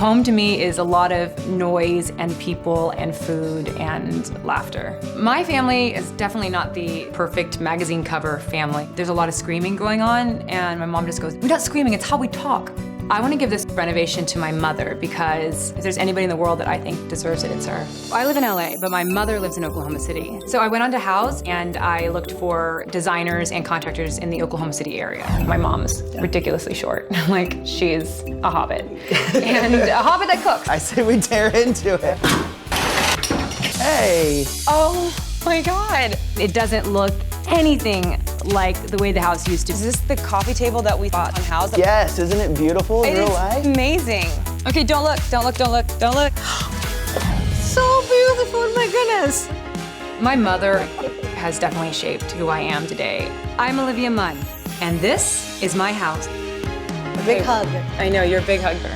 Home to me is a lot of noise and people and food and laughter. My family is definitely not the perfect magazine cover family. There's a lot of screaming going on, and my mom just goes, "We're not screaming, it's how we talk." I want to give this renovation to my mother because if there's anybody in the world that I think deserves it, it's her. I live in LA, but my mother lives in Oklahoma City. So I went on to Houzz and I looked for designers and contractors in the Oklahoma City area. My mom's ridiculously short. Like, she's a hobbit. And a hobbit that cooks. I say we tear into it. Hey. Oh my God. It doesn't look anything like the way the house used to. Is this the coffee table that we bought on Houzz? Yes, isn't it beautiful in real life? It's amazing. Okay, don't look, don't look, don't look, don't look. So beautiful, my goodness. My mother has definitely shaped who I am today. I'm Olivia Munn, and this is my house. A big hug. I know, you're a big hugger.